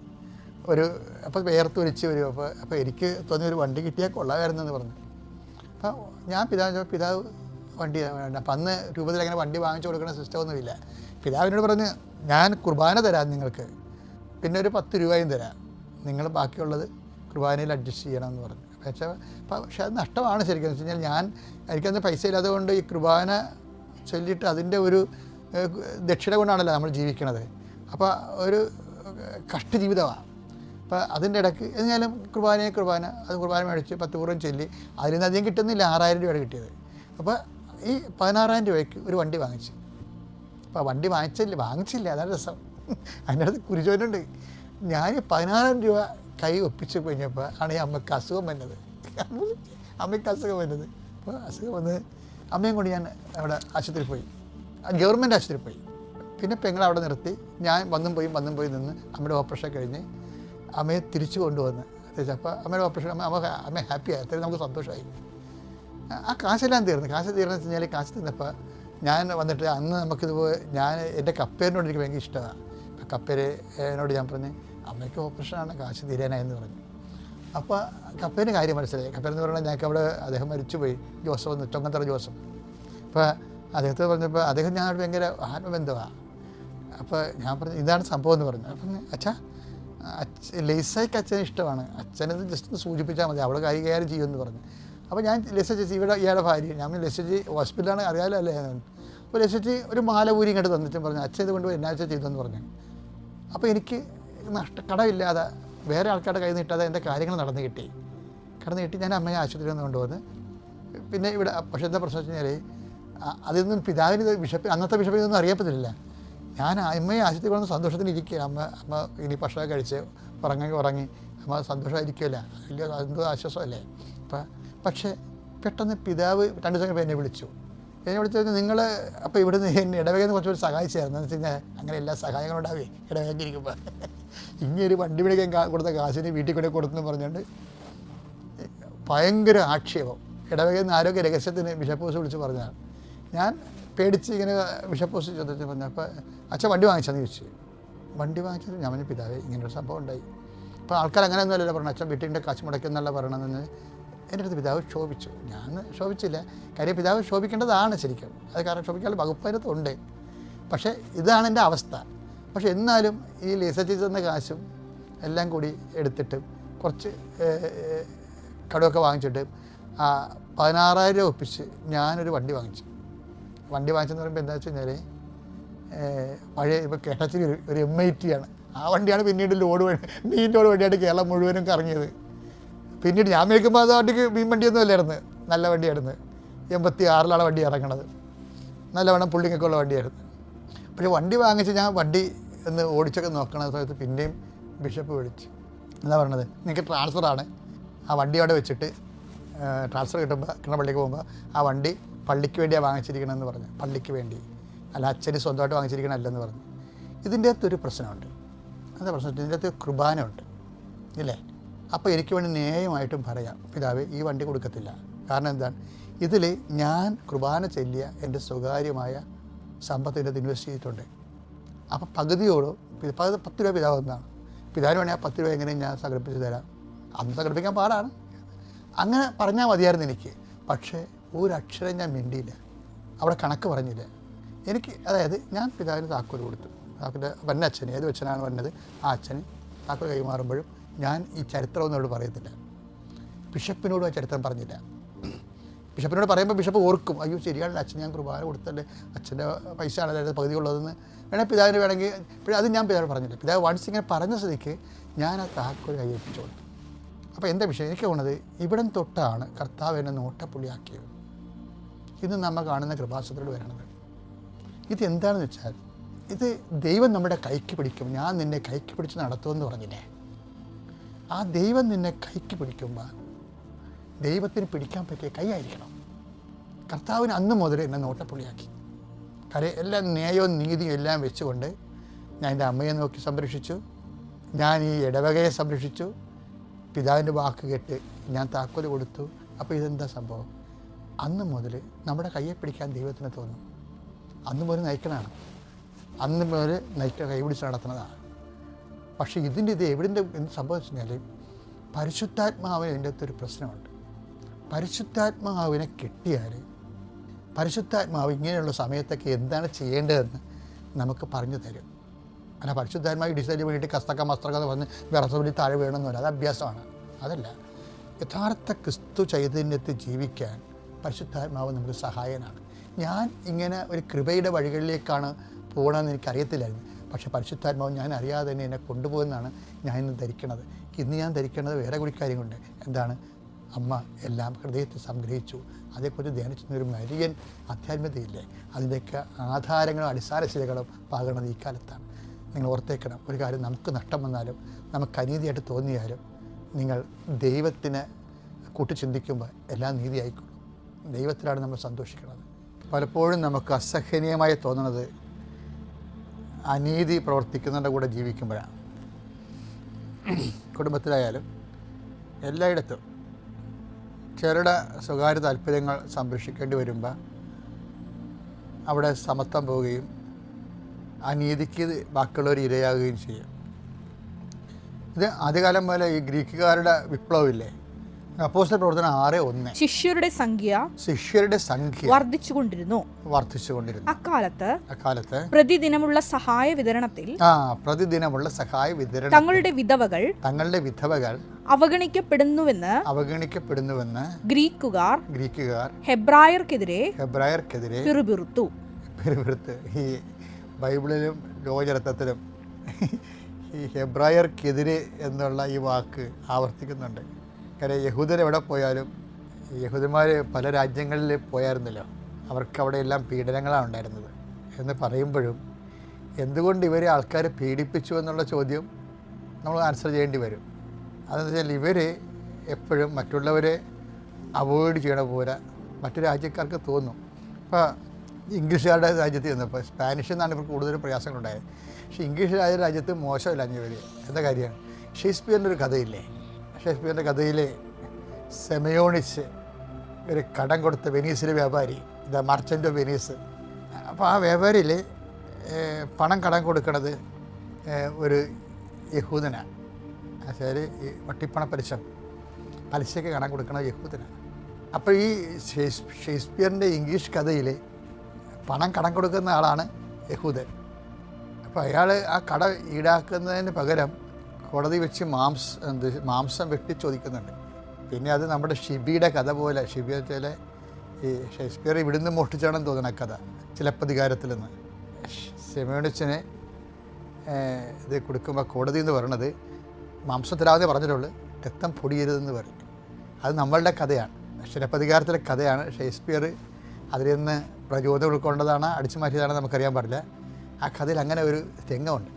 അപ്പോൾ വേർത്ത് ഒലിച്ച് വരും. അപ്പോൾ എനിക്ക് തോന്നിയ ഒരു വണ്ടി കിട്ടിയാൽ കൊള്ളാമായിരുന്നു എന്ന് പറഞ്ഞു. അപ്പോൾ ഞാൻ പിതാവ് വണ്ടി വേണ്ട. അപ്പം അന്ന് രൂപത്തിൽ അങ്ങനെ വണ്ടി വാങ്ങിച്ചു കൊടുക്കുന്ന സിസ്റ്റമൊന്നുമില്ല. പിതാവിനോട് പറഞ്ഞ് ഞാൻ കുർബാന തരാം നിങ്ങൾക്ക്, പിന്നെ ഒരു 10 രൂപയും തരാം, നിങ്ങൾ ബാക്കിയുള്ളത് കുർബാനയിൽ അഡ്ജസ്റ്റ് ചെയ്യണമെന്ന് പറഞ്ഞു. പക്ഷേ അത് നഷ്ടമാണ് ശരിക്കും. എന്ന് വെച്ച് കഴിഞ്ഞാൽ എനിക്കന്ന് പൈസ ഇല്ലാതെ കൊണ്ട് ഈ കുർബാന ചൊല്ലിയിട്ട് അതിൻ്റെ ഒരു ദക്ഷിണ കൊണ്ടാണല്ലോ നമ്മൾ ജീവിക്കണത്. അപ്പോൾ ഒരു കഷ്ടജീവിതമാണ്. അപ്പോൾ അതിൻ്റെ ഇടയ്ക്ക് എന്നാലും കുർബാന അത് കുർബാന മേടിച്ച് 10 ചൊല്ലി അതിൽ നിന്ന് അധികം കിട്ടുന്നില്ല. 6000 രൂപയാണ് കിട്ടിയത്. അപ്പോൾ ഈ 16,000 രൂപയ്ക്ക് ഒരു വണ്ടി വാങ്ങിച്ചു. അപ്പോൾ വണ്ടി വാങ്ങിച്ചില്ല, അതാണ് രസം. അതിൻ്റെ അടുത്ത് കുരിശോനുണ്ട്. ഞാൻ 16,000 രൂപ കൈ ഒപ്പിച്ച് കഴിഞ്ഞപ്പോൾ ആണ് ഈ അമ്മയ്ക്ക് അസുഖം വന്നത്. അപ്പോൾ അസുഖം വന്ന് അമ്മയും കൊണ്ട് ഞാൻ അവിടെ ആശുപത്രിയിൽ പോയി, ഗവൺമെൻറ് ആശുപത്രിയിൽ പോയി. പിന്നെ പെങ്ങൾ അവിടെ നിർത്തി. ഞാൻ വന്നും പോയി നിന്ന് അമ്മയുടെ ഓപ്പറേഷൻ കഴിഞ്ഞ് അമ്മയെ തിരിച്ചു കൊണ്ടുവന്ന് അപ്പോൾ അമ്മയുടെ ഓപ്പറേഷൻ അമ്മ ഹാപ്പിയായി. അത്രയും നമുക്ക് സന്തോഷമായി. ആ കാശെല്ലാം കാശ് തീർന്നു വെച്ച് കഴിഞ്ഞാൽ കാശ് തിന്നപ്പോൾ ഞാൻ വന്നിട്ട് അന്ന് നമുക്കിതുപോലെ എൻ്റെ കപ്പേരിനോട് എനിക്ക് ഭയങ്കര ഇഷ്ടമാണ്. അപ്പോൾ കപ്പേരനോട് ഞാൻ പറഞ്ഞ് അമ്മയ്ക്ക് ഓപ്പറേഷനാണ്, കാശ് തീരാനായെന്ന് പറഞ്ഞു. അപ്പോൾ കപ്പേരിന് കാര്യം മനസ്സിലായി. കപ്പേരെന്ന് പറഞ്ഞാൽ ഞങ്ങൾക്ക് അവിടെ അദ്ദേഹം മരിച്ചുപോയി, ജോസഫ് എന്ന്, ചൊങ്ങത്തറ ജോസഫ്. അപ്പോൾ അദ്ദേഹത്തെ പറഞ്ഞപ്പോൾ അദ്ദേഹം ഞാനോട് ഭയങ്കര ആത്മബന്ധമാണ്. അപ്പോൾ ഞാൻ പറഞ്ഞു ഇതാണ് സംഭവം എന്ന് പറഞ്ഞു. അപ്പം അച്ഛാ ലേസയ്ക്ക് അച്ഛന് ഇഷ്ടമാണ്, അച്ഛനത് ജസ്റ്റ് ഒന്ന് സൂചിപ്പിച്ചാൽ മതി, അവൾ കൈകാര്യം ചെയ്യുമെന്ന് പറഞ്ഞു. അപ്പോൾ ഞാൻ ലെസ ചേച്ചി ഇയാളുടെ ഭാര്യ, ഞാൻ ലെസ ചേച്ചി ഹോസ്പിറ്റലാണ് അറിയാമല്ലോ അല്ലേ. അപ്പോൾ ലെസ ചേച്ചി ഒരു മാല ഊരി ഇങ്ങോട്ട് തന്നിട്ടും പറഞ്ഞു അച്ഛൻ ഇത് കൊണ്ടുപോയി എന്നാ വെച്ചാൽ ചെയ്തെന്ന് പറഞ്ഞു. അപ്പോൾ എനിക്ക് കടമില്ലാതെ വേറെ ആൾക്കാരുടെ കയ്യിൽ നിന്ന് കിട്ടാതെ എൻ്റെ കാര്യങ്ങൾ നടന്നു കിട്ടി. ഞാൻ അമ്മയെ ആശുപത്രിയിൽ നിന്ന് കൊണ്ടുവന്ന് പിന്നെ ഇവിടെ. പക്ഷേ എന്താ പ്രശ്നം വെച്ച് കഴിഞ്ഞാൽ അതിൽ പിതാവിന് അന്നത്തെ ബിഷപ്പിന് ഇതൊന്നും അറിയപ്പെട്ടില്ല. ഞാൻ അമ്മയെ ആശുപത്രി കൊണ്ടുവന്ന് സന്തോഷത്തിലിരിക്കുക. അമ്മ ഇനി ഭക്ഷണം കഴിച്ച് ഉറങ്ങി അമ്മ സന്തോഷമായിരിക്കുമല്ല, വലിയ എന്തോ ആശ്വാസമല്ലേ. പക്ഷേ പെട്ടെന്ന് പിതാവ് 2 ദിവസം കഴിഞ്ഞ് എന്നെ വിളിച്ചു നിങ്ങൾ അപ്പോൾ ഇവിടുന്ന് എന്നെ ഇടവകയെന്ന് കുറച്ചുകൂടി സഹായിച്ചായിരുന്നു. എന്ന് വെച്ച് കഴിഞ്ഞാൽ അങ്ങനെ എല്ലാ സഹായങ്ങളും ഉണ്ടാവേ ഇടവകയിലിരിക്കുമ്പോൾ. ഇങ്ങനൊരു വണ്ടി പിടിക്കാൻ കൊടുത്ത കാശിന് വീട്ടിൽ കൂടെ കൊടുത്തെന്ന് പറഞ്ഞുകൊണ്ട് ഭയങ്കര ആക്ഷേപം. ഇടവകയിൽ നിന്ന് ആരോഗ്യ രഹസ്യത്തിന് ബിഷപ്പ് ഹൗസ് വിളിച്ച് പറഞ്ഞാൽ ഞാൻ പേടിച്ച് ഇങ്ങനെ ബിഷപ്പ് ഹൗസ് ചോദിച്ചു പറഞ്ഞു. അപ്പോൾ അച്ഛൻ വണ്ടി വാങ്ങിച്ചെന്ന് ചോദിച്ചു. വണ്ടി വാങ്ങിച്ചത് ഞാൻ പറഞ്ഞു പിതാവേ ഇങ്ങനൊരു സംഭവം ഉണ്ടായി. അപ്പോൾ ആൾക്കാർ അങ്ങനെയൊന്നുമല്ലല്ലോ പറഞ്ഞു, അച്ഛൻ വീട്ടിൻ്റെ കാശ് മുടക്കുന്നുള്ള പറയണമെന്ന് എൻ്റെ അടുത്ത് പിതാവ് ശോഭിച്ചു. ഞാൻ ശോഭിച്ചില്ല. കാര്യം പിതാവ് ശോഭിക്കേണ്ടതാണ് ശരിക്കും. അത് കാരണം ശോഭിക്കാനുള്ള വകുപ്പ് അതിനകത്തുണ്ട്. പക്ഷേ ഇതാണ് എൻ്റെ അവസ്ഥ. പക്ഷേ എന്നാലും ഈ ലിസച്ച് തന്ന കാശും എല്ലാം കൂടി എടുത്തിട്ട് കുറച്ച് കടമൊക്കെ വാങ്ങിച്ചിട്ട് 16,000 രൂപ ഒപ്പിച്ച് ഞാനൊരു വണ്ടി വാങ്ങിച്ചു. വണ്ടി വാങ്ങിച്ചെന്ന് പറയുമ്പോൾ എന്താ വെച്ച് കഴിഞ്ഞാൽ പഴയ ഇപ്പോൾ കേരളത്തിൽ ഒരു M80 ആണ്. ആ വണ്ടിയാണ് പിന്നീട് മീൻ ലോഡ് വണ്ടിയായിട്ട് കേരളം മുഴുവനും കറങ്ങിയത്. പിന്നീട് ഞാൻ മേടിക്കുമ്പോൾ അത് വണ്ടിക്ക് മീൻ വണ്ടിയൊന്നും അല്ലായിരുന്നു, നല്ല വണ്ടിയായിരുന്നു. 86 വണ്ടി ഇറങ്ങണത്, നല്ലവണ്ണം പുള്ളിങ്ങൊക്കെ ഉള്ള വണ്ടിയായിരുന്നു. പക്ഷേ വണ്ടി വാങ്ങിച്ച് ഞാൻ വണ്ടി ഒന്ന് ഓടിച്ചൊക്കെ നോക്കണ സമയത്ത് പിന്നെയും ബിഷപ്പ് വിളിച്ചു. എന്താ പറയണത്, നിങ്ങൾക്ക് ട്രാൻസ്ഫറാണ്, ആ വണ്ടി അവിടെ വെച്ചിട്ട് ട്രാൻസ്ഫർ കിട്ടുന്ന പള്ളിക്ക് പോകുമ്പോൾ ആ വണ്ടി പള്ളിക്ക് വേണ്ടിയാണ് വാങ്ങിച്ചിരിക്കണമെന്ന് പറഞ്ഞു. പള്ളിക്ക് വേണ്ടി, അല്ല അച്ഛന് സ്വന്തമായിട്ട് വാങ്ങിച്ചിരിക്കണമല്ലെന്ന് പറഞ്ഞു. ഇതിൻ്റെ അകത്തൊരു പ്രശ്നമുണ്ട്. എന്താ പ്രശ്നം? ഇതിൻ്റെ അകത്ത് കുർബാന ഉണ്ട് ഇല്ലേ? അപ്പോൾ എനിക്ക് വേണ്ടി ന്യായമായിട്ടും പറയാം പിതാവേ ഈ വണ്ടി കൊടുക്കത്തില്ല. കാരണം എന്താണ്, ഇതിൽ ഞാൻ കുർബാന ചൊല്ലിയ എൻ്റെ സ്വകാര്യമായ സമ്പത്തിൻ്റെ ഇൻവെസ്റ്റ് ചെയ്തിട്ടുണ്ട്. അപ്പോൾ പകുതിയോടും 10 രൂപ പിതാവ് എന്നാണ്. പിതാവിന് വേണമെങ്കിൽ ആ 10 രൂപ എങ്ങനെയും ഞാൻ സംഘടിപ്പിച്ച് തരാം. അന്ന് സംഘടിപ്പിക്കാൻ പാടാണ്. അങ്ങനെ പറഞ്ഞാൽ മതിയായിരുന്നു എനിക്ക്. പക്ഷേ ഒരക്ഷരം ഞാൻ മിണ്ടിയില്ല, അവിടെ കണക്ക് പറഞ്ഞില്ല. അതായത് ഞാൻ പിതാവിന് താക്കോൽ കൊടുത്തു. താക്കോല് വന്ന അച്ഛന്, ഏത് അച്ഛനാണ് വന്നത് ആ അച്ഛന് താക്കോൽ കൈമാറുമ്പോഴും ഞാൻ ഈ ചരിത്രമൊന്നും പറയത്തില്ല. ബിഷപ്പിനോടും ആ ചരിത്രം പറഞ്ഞില്ല. ബിഷപ്പിനോട് പറയുമ്പോൾ ബിഷപ്പ് ഓർക്കും, അയ്യോ ശരിയാണല്ലോ അച്ഛൻ ഞാൻ കുർബാന കൊടുത്തല്ലേ, അച്ഛൻ്റെ പൈസ ആണ് പകുതി ഉള്ളതെന്ന് പിതാവിന് വേണമെങ്കിൽ. ഇപ്പോഴും അത് ഞാൻ പിതാവിന് പറഞ്ഞില്ല. പിതാവ് വൺസ് ഇങ്ങനെ പറഞ്ഞ സ്ഥിതിക്ക് ഞാൻ ആ താക്കോൽ കൈയേൽപ്പിച്ചു കൊടുത്തു. അപ്പോൾ എൻ്റെ വിഷയം എനിക്ക് തോന്നുന്നത് ഇവിടം തൊട്ടാണ് കർത്താവ് എന്നെ നോട്ടപ്പുള്ളിയാക്കിയത്. ഇത് നമ്മൾ കാണുന്ന കൃപാസനത്തോട് വരണത്. ഇത് എന്താണെന്ന് വെച്ചാൽ, ഇത് ദൈവം നമ്മുടെ കൈക്ക് പിടിക്കും. ഞാൻ നിന്നെ കൈക്ക് പിടിച്ച് നടത്തുമെന്ന് പറഞ്ഞില്ലേ, ആ ദൈവം നിന്നെ കൈക്ക് പിടിക്കുമ്പോൾ ദൈവത്തിന് പിടിക്കാൻ പറ്റിയ കൈ ആയിരിക്കണം. കർത്താവിന് അന്ന് മുതൽ എന്നെ നോട്ടപ്പുള്ളിയാക്കി. കാര്യം എല്ലാം ന്യായവും നീതിയും എല്ലാം വെച്ചുകൊണ്ട് ഞാൻ എൻ്റെ അമ്മയെ നോക്കി സംരക്ഷിച്ചു, ഞാൻ ഈ ഇടവകയെ സംരക്ഷിച്ചു, പിതാവിൻ്റെ വാക്ക് കേട്ട് ഞാൻ താക്കോൽ കൊടുത്തു. അപ്പോൾ ഇതെന്താ സംഭവം? അന്ന് മുതൽ നമ്മുടെ കയ്യെ പിടിക്കാൻ ദൈവത്തിന് തോന്നും. അന്ന് മുതൽ നയിക്കണതാണ്, അന്ന് മുതൽ കൈ പിടിച്ച് നടത്തുന്നതാണ്. പക്ഷേ ഇത് എവിടെൻ്റെ എന്ത് സംഭവിച്ചു കഴിഞ്ഞാൽ, പരിശുദ്ധാത്മാവിന് ഇതിൻ്റെ അകത്തൊരു പ്രശ്നമുണ്ട്. പരിശുദ്ധാത്മാവിനെ കിട്ടിയാൽ പരിശുദ്ധാത്മാവ് ഇങ്ങനെയുള്ള സമയത്തൊക്കെ എന്താണ് ചെയ്യേണ്ടതെന്ന് നമുക്ക് പറഞ്ഞു തരും. അല്ല പരിശുദ്ധാത്മാവ് ഡിസൈന് വേണ്ടിയിട്ട് കസ്തക്ക മസ്തക്ക എന്ന് പറഞ്ഞ് വിറസവലി താഴെ വീണമെന്നല്ല, അത് അഭ്യാസമാണ്. അതല്ല, യഥാർത്ഥ ക്രിസ്തു ചൈതന്യത്തിൽ ജീവിക്കാൻ പരിശുദ്ധാത്മാവ് നമുക്ക് സഹായനാണ്. ഞാൻ ഇങ്ങനെ ഒരു കൃപയുടെ വഴികളിലേക്കാണ് പോകണമെന്ന് എനിക്കറിയത്തില്ലായിരുന്നു. പക്ഷേ പരിശുദ്ധാത്മാവ് ഞാൻ അറിയാതെ തന്നെ എന്നെ കൊണ്ടുപോകുന്നതാണ് ഞാൻ ഇന്ന് ധരിക്കുന്നത്. ഇന്ന് ഞാൻ ധരിക്കുന്നത് വേറെ കൂടി കാര്യങ്ങളുണ്ട്. എന്താണ്? അമ്മ എല്ലാം ഹൃദയത്തിൽ സംഗ്രഹിച്ചു. അതേക്കുറിച്ച് ധ്യാനിച്ചൊരു മരിയൻ ആധ്യാത്മികതയില്ലേ, അതിൻ്റെയൊക്കെ ആധാരങ്ങളും അടിസ്ഥാന ശിലകളും പാകണത് ഈ കാലത്താണ്. നിങ്ങൾ ഓർത്തേക്കണം, ഒരു കാര്യം നമുക്ക് നഷ്ടം വന്നാലും നമുക്ക് അനീതിയായിട്ട് തോന്നിയാലും നിങ്ങൾ ദൈവത്തിന് കൂട്ടി ചിന്തിക്കുമ്പോൾ എല്ലാം നീതിയായിക്കോളും. ദൈവത്തിലാണ് നമ്മൾ സന്തോഷിക്കുന്നത്. പലപ്പോഴും നമുക്ക് അസഹനീയമായി തോന്നുന്നത് അനീതി പ്രവർത്തിക്കുന്നതിൻ്റെ കൂടെ ജീവിക്കുമ്പോഴാണ്. കുടുംബത്തിലായാലും എല്ലായിടത്തും ചെറുകിട സ്വകാര്യ താല്പര്യങ്ങൾ സംരക്ഷിക്കേണ്ടി വരുമ്പോൾ അവിടെ സമത്വം പോവുകയും അനീതിക്ക് ബാക്കിയുള്ളവർ ഇരയാകുകയും ചെയ്യും. ഇത് ആദ്യകാലം പോലെ ഈ ഗ്രീക്കുകാരുടെ വിപ്ലവമില്ലേ, അപ്പോസ്തല പ്രവർത്തനം 6:1 ശിഷ്യരുടെ സംഖ്യ വർദ്ധിച്ചുകൊണ്ടിരുന്നു. അക്കാലത്ത് പ്രതിദിനമുള്ള സഹായ വിതരണത്തിൽ തങ്ങളുടെ വിധവകൾ അവഗണിക്കപ്പെടുന്നുവെന്ന് ഗ്രീക്കുകാർ ഹെബ്രായർക്കെതിരെ പിറുപിറുത്തു. ഈ ബൈബിളിലും ലോകചരിത്രത്തിലും ഈ ഹെബ്രായർക്കെതിരെ എന്നുള്ള ഈ വാക്ക് ആവർത്തിക്കുന്നുണ്ട്. കാര്യം യഹൂദർ എവിടെ പോയാലും, യഹൂദന്മാർ പല രാജ്യങ്ങളിൽ പോയായിരുന്നല്ലോ, അവർക്ക് അവിടെ എല്ലാം പീഡനങ്ങളാണ് ഉണ്ടായിരുന്നത് എന്ന് പറയുമ്പോഴും എന്തുകൊണ്ട് ഇവരെ ആൾക്കാർ പീഡിപ്പിച്ചു എന്നുള്ള ചോദ്യം നമ്മൾ ആൻസർ ചെയ്യേണ്ടി വരും. അതെന്ന് വെച്ചാൽ ഇവർ എപ്പോഴും മറ്റുള്ളവരെ അവോയ്ഡ് ചെയ്യണ പോലെ മറ്റു രാജ്യക്കാർക്ക് തോന്നും. ഇപ്പോൾ ഇംഗ്ലീഷുകാരുടെ രാജ്യത്ത് ചെന്നപ്പോൾ സ്പാനിഷിൽ നിന്നാണ് ഇവർക്ക് കൂടുതൽ പ്രയാസങ്ങളുണ്ടായത്. പക്ഷേ ഇംഗ്ലീഷ് രാജ്യത്ത് മോശമില്ല ഇവർ. എന്താ കാര്യമാണ്? ഷേക്സ്പിയറിൻ്റെ ഒരു കഥയില്ലേ, ഷേക്സ്പിയറിൻ്റെ കഥയിൽ സെമയോണിസ് ഒരു കടം കൊടുത്ത വെനീസിലെ വ്യാപാരി, ദ മർച്ചൻ്റ് ഓഫ് വെനീസ്. അപ്പോൾ ആ വ്യാപാരിയിൽ പണം കടം കൊടുക്കുന്നത് ഒരു യഹൂദനാണ്. അതായത് ഈ വട്ടിപ്പണ പലിശയ്ക്ക് കടം കൊടുക്കുന്നത് യഹൂദനാണ്. അപ്പോൾ ഈ ഷേക്സ്പിയറിൻ്റെ ഇംഗ്ലീഷ് കഥയിൽ പണം കടം കൊടുക്കുന്ന ആളാണ് യഹൂദൻ. അപ്പോൾ അയാൾ ആ കട ഈടാക്കുന്നതിന് പകരം കോടതി വെച്ച് മാംസം വെട്ടിച്ചോദിക്കുന്നുണ്ട്. പിന്നെ അത് നമ്മുടെ ഷിബിയുടെ കഥ പോലെ, ഷിബി വെച്ചാൽ ഈ ഷേക്സ്പിയർ ഇവിടുന്ന് മോഷ്ടിച്ചാണെന്ന് തോന്നുന്ന കഥ, ചിലപ്പതികാരത്തിൽ നിന്ന്. സെമയോണിസിനെ ഇത് കൊടുക്കുമ്പോൾ കോടതി എന്ന് പറയണത് മാംസം തരാതെ പറഞ്ഞിട്ടുള്ളൂ, രക്തം പൊടിയരുതെന്ന് പറയും. അത് നമ്മളുടെ കഥയാണ്, ചിലപ്പതികാരത്തിലെ കഥയാണ്. ഷേക്സ്പിയർ അതിൽ നിന്ന് പ്രചോദനം ഉൾക്കൊണ്ടതാണ്, അടിച്ചു മാറ്റിയതാണെന്ന് നമുക്കറിയാൻ പാടില്ല. ആ കഥയിൽ അങ്ങനെ ഒരു രംഗമുണ്ട്.